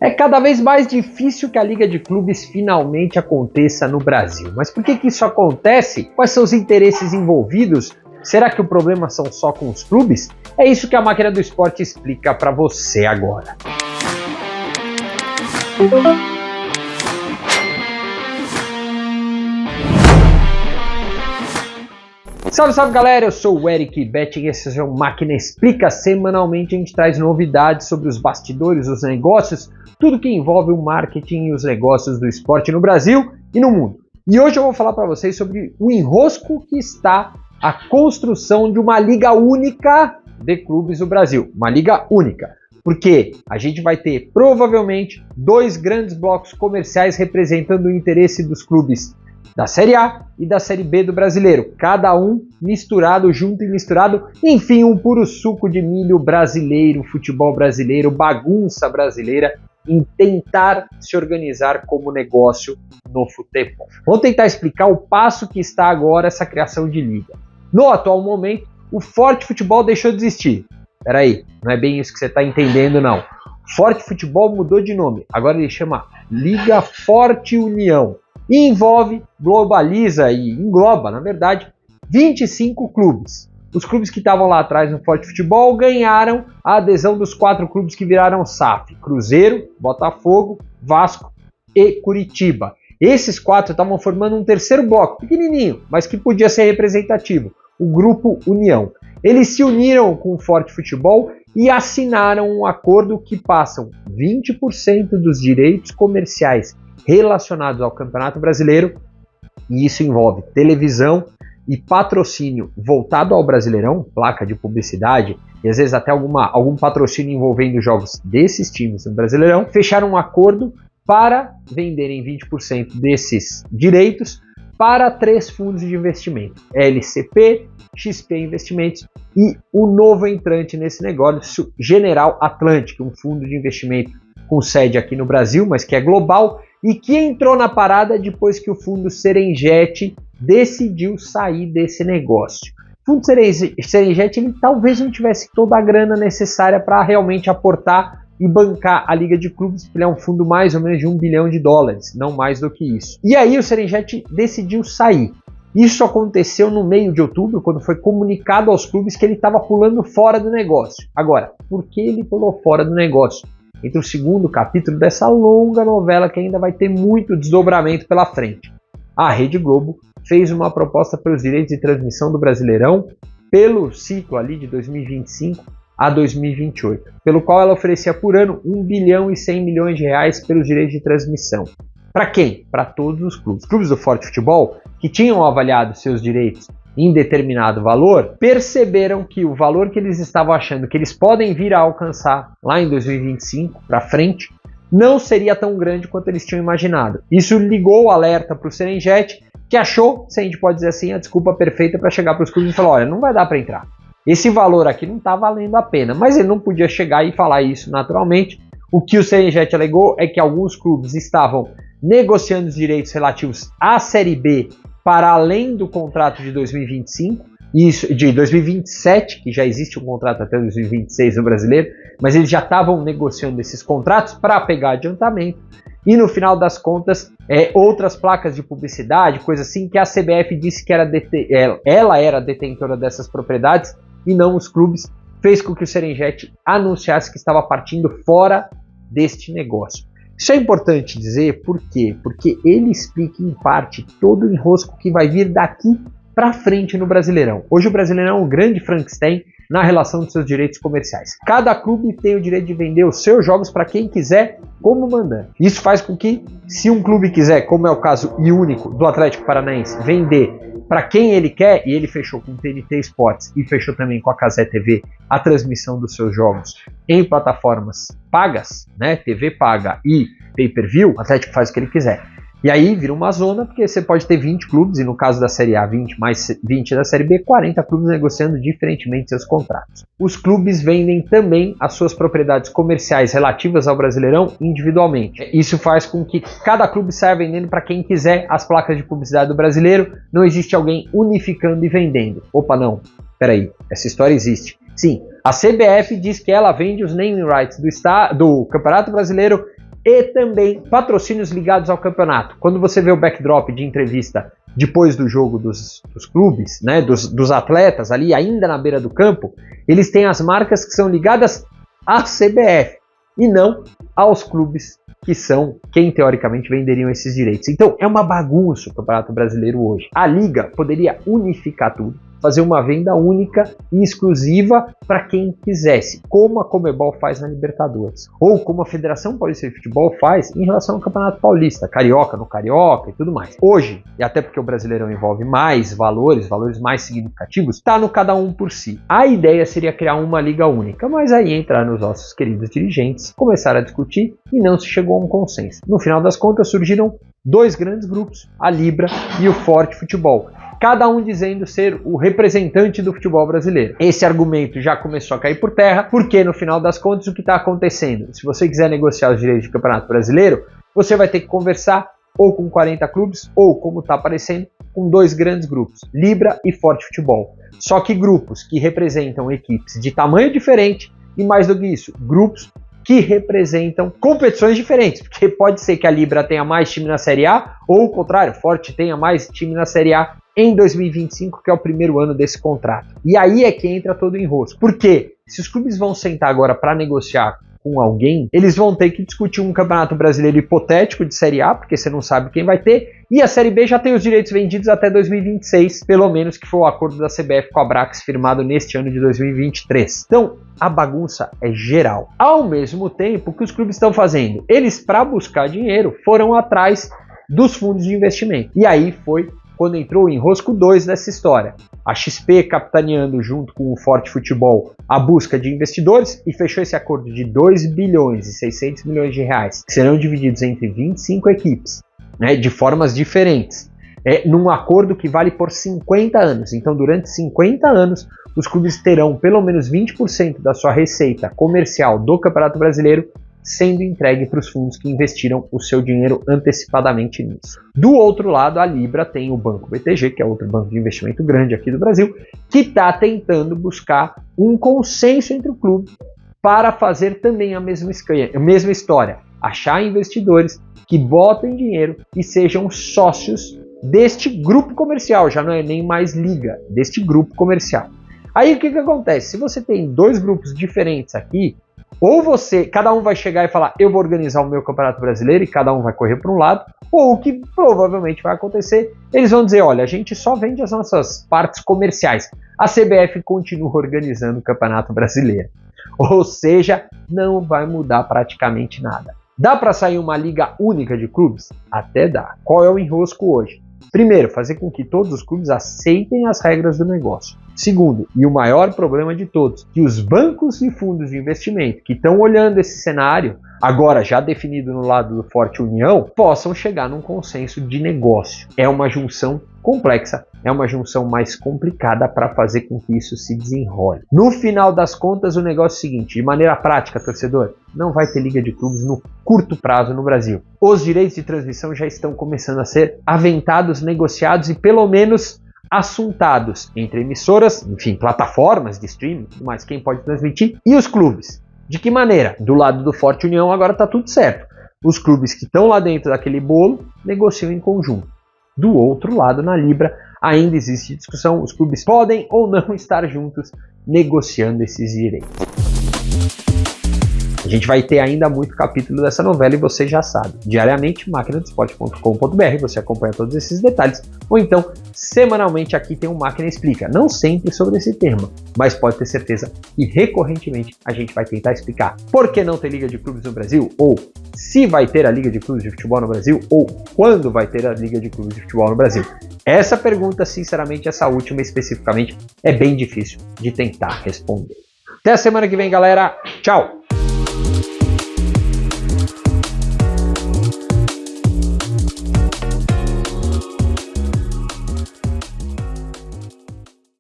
É cada vez mais difícil que a Liga de Clubes finalmente aconteça no Brasil. Mas por que isso acontece? Quais são os interesses envolvidos? Será que o problema são só com os clubes? É isso que a Máquina do Esporte explica para você agora. Salve, salve galera, eu sou o Eric Betting e esse é o Máquina Explica. Semanalmente a gente traz novidades sobre os bastidores, os negócios, tudo que envolve o marketing e os negócios do esporte no Brasil e no mundo. E hoje eu vou falar para vocês sobre o enrosco que está a construção de uma liga única de clubes no Brasil. Uma liga única. Porque a gente vai ter provavelmente dois grandes blocos comerciais representando o interesse dos clubes da Série A e da Série B do brasileiro, cada um misturado, junto e misturado, enfim, um puro suco de milho brasileiro, futebol brasileiro, bagunça brasileira, em tentar se organizar como negócio no futebol. Vamos tentar explicar o passo que está agora essa criação de liga. No atual momento, o Forte Futebol deixou de existir. Peraí, não é bem isso que você está entendendo, não. Forte Futebol mudou de nome, agora ele chama Liga Forte União. E envolve, globaliza e engloba, na verdade, 25 clubes. Os clubes que estavam lá atrás no Forte Futebol ganharam a adesão dos 4 clubes que viraram SAF: Cruzeiro, Botafogo, Vasco e Curitiba. Esses 4 estavam formando um terceiro bloco, pequenininho, mas que podia ser representativo, o Grupo União. Eles se uniram com o Forte Futebol e assinaram um acordo que passam 20% dos direitos comerciais relacionados ao Campeonato Brasileiro, e isso envolve televisão e patrocínio voltado ao Brasileirão, placa de publicidade e às vezes até algum patrocínio envolvendo jogos desses times no Brasileirão. Fecharam um acordo para venderem 20% desses direitos para 3 fundos de investimento: LCP, XP Investimentos e o novo entrante nesse negócio, General Atlantic, um fundo de investimento com sede aqui no Brasil, mas que é global, e que entrou na parada depois que o fundo Serengeti decidiu sair desse negócio. O fundo Serengeti ele talvez não tivesse toda a grana necessária para realmente aportar e bancar a Liga de Clubes, porque ele é um fundo mais ou menos de $1 bilhão, não mais do que isso. E aí o Serengeti decidiu sair. Isso aconteceu no meio de outubro, quando foi comunicado aos clubes que ele estava pulando fora do negócio. Agora, por que ele pulou fora do negócio? Entre o segundo capítulo dessa longa novela que ainda vai ter muito desdobramento pela frente. A Rede Globo fez uma proposta pelos direitos de transmissão do Brasileirão pelo ciclo ali de 2025 a 2028, pelo qual ela oferecia por ano R$1 bilhão e 100 milhões pelos direitos de transmissão. Para quem? Para todos os clubes. Os clubes do Forte Futebol, que tinham avaliado seus direitos em determinado valor, perceberam que o valor que eles estavam achando que eles podem vir a alcançar lá em 2025 para frente não seria tão grande quanto eles tinham imaginado. Isso ligou o alerta para o Serengeti, que achou, se a gente pode dizer assim, a desculpa perfeita para chegar para os clubes e falar: olha, não vai dar para entrar. Esse valor aqui não está valendo a pena. Mas ele não podia chegar e falar isso naturalmente. O que o Serengeti alegou é que alguns clubes estavam negociando os direitos relativos à Série B para além do contrato de 2025, isso de 2027, que já existe um contrato até 2026 no brasileiro, mas eles já estavam negociando esses contratos para pegar adiantamento, e no final das contas, outras placas de publicidade, coisa assim, que a CBF disse que ela era detentora dessas propriedades e não os clubes, fez com que o Serengeti anunciasse que estava partindo fora deste negócio. Isso é importante dizer, por quê? Porque ele explica em parte todo o enrosco que vai vir daqui para frente no Brasileirão. Hoje o Brasileirão é um grande Frankenstein na relação dos seus direitos comerciais. Cada clube tem o direito de vender os seus jogos para quem quiser como mandante. Isso faz com que, se um clube quiser, como é o caso e único do Atlético Paranaense, vender para quem ele quer, e ele fechou com o TNT Sports e fechou também com a Cazé TV a transmissão dos seus jogos em plataformas pagas, né, TV paga e pay-per-view, o Atlético faz o que ele quiser. E aí vira uma zona, porque você pode ter 20 clubes, e no caso da Série A, 20 mais 20 da Série B, 40 clubes negociando diferentemente seus contratos. Os clubes vendem também as suas propriedades comerciais relativas ao Brasileirão individualmente. Isso faz com que cada clube saia vendendo para quem quiser as placas de publicidade do brasileiro, não existe alguém unificando e vendendo. Opa, não, peraí, essa história existe. Sim, a CBF diz que ela vende os naming rights do Campeonato Brasileiro e também patrocínios ligados ao campeonato. Quando você vê o backdrop de entrevista depois do jogo dos clubes, né, dos atletas ali ainda na beira do campo, eles têm as marcas que são ligadas à CBF e não aos clubes que são quem teoricamente venderiam esses direitos. Então é uma bagunça o Campeonato Brasileiro hoje. A Liga poderia unificar tudo, fazer uma venda única e exclusiva para quem quisesse, como a Conmebol faz na Libertadores, ou como a Federação Paulista de Futebol faz em relação ao Campeonato Paulista, Carioca no Carioca e tudo mais. Hoje, e até porque o Brasileirão envolve mais valores mais significativos, está no cada um por si. A ideia seria criar uma liga única, mas aí entraram os nossos queridos dirigentes, começaram a discutir e não se chegou a um consenso. No final das contas surgiram dois grandes grupos, a Libra e o Forte Futebol, cada um dizendo ser o representante do futebol brasileiro. Esse argumento já começou a cair por terra, porque no final das contas o que está acontecendo? Se você quiser negociar os direitos do Campeonato Brasileiro, você vai ter que conversar ou com 40 clubes, ou, como está aparecendo, com dois grandes grupos, Libra e Forte Futebol. Só que grupos que representam equipes de tamanho diferente e, mais do que isso, grupos que representam competições diferentes, porque pode ser que a Libra tenha mais time na Série A, ou o contrário, Forte tenha mais time na Série A em 2025, que é o primeiro ano desse contrato. E aí é que entra todo o enrosco. Porque se os clubes vão sentar agora para negociar com alguém, eles vão ter que discutir um campeonato brasileiro hipotético de Série A, porque você não sabe quem vai ter, e a Série B já tem os direitos vendidos até 2026, pelo menos que foi o acordo da CBF com a Brax firmado neste ano de 2023. Então, a bagunça é geral. Ao mesmo tempo que os clubes estão fazendo, eles, para buscar dinheiro, foram atrás dos fundos de investimento. E aí foi quando entrou o enrosco 2 dessa história. A XP capitaneando junto com o Forte Futebol a busca de investidores e fechou esse acordo de 2 bilhões e 600 milhões de reais, que serão divididos entre 25 equipes, né, de formas diferentes, num acordo que vale por 50 anos. Então, durante 50 anos, os clubes terão pelo menos 20% da sua receita comercial do Campeonato Brasileiro sendo entregue para os fundos que investiram o seu dinheiro antecipadamente nisso. Do outro lado, a Libra tem o Banco BTG, que é outro banco de investimento grande aqui do Brasil, que está tentando buscar um consenso entre o clube para fazer também a mesma história, achar investidores que botem dinheiro e sejam sócios deste grupo comercial, já não é nem mais liga, deste grupo comercial. Aí o que acontece? Se você tem dois grupos diferentes aqui, ou cada um vai chegar e falar, eu vou organizar o meu Campeonato Brasileiro e cada um vai correr para um lado, ou o que provavelmente vai acontecer, eles vão dizer, olha, a gente só vende as nossas partes comerciais, a CBF continua organizando o Campeonato Brasileiro. Ou seja, não vai mudar praticamente nada. Dá para sair uma liga única de clubes? Até dá. Qual é o enrosco hoje? Primeiro, fazer com que todos os clubes aceitem as regras do negócio. Segundo, e o maior problema de todos, que os bancos e fundos de investimento que estão olhando esse cenário, agora já definido no lado do Forte União, possam chegar num consenso de negócio. É uma junção complexa, é uma junção mais complicada para fazer com que isso se desenrole. No final das contas, o negócio é o seguinte, de maneira prática, torcedor, não vai ter liga de clubes no curto prazo no Brasil. Os direitos de transmissão já estão começando a ser aventados, negociados e pelo menos assuntados entre emissoras, enfim, plataformas de streaming, mas quem pode transmitir, e os clubes. De que maneira? Do lado do Forte União agora está tudo certo. Os clubes que estão lá dentro daquele bolo negociam em conjunto. Do outro lado, na Libra, ainda existe discussão, os clubes podem ou não estar juntos negociando esses direitos. A gente vai ter ainda muito capítulo dessa novela e você já sabe. Diariamente, maquinadosport.com.br, você acompanha todos esses detalhes, ou então, semanalmente aqui tem um Máquina Explica, não sempre sobre esse tema, mas pode ter certeza que recorrentemente a gente vai tentar explicar por que não ter Liga de Clubes no Brasil, ou se vai ter a Liga de Clubes de Futebol no Brasil, ou quando vai ter a Liga de Clubes de Futebol no Brasil. Essa pergunta, sinceramente, essa última especificamente, é bem difícil de tentar responder. Até a semana que vem, galera. Tchau!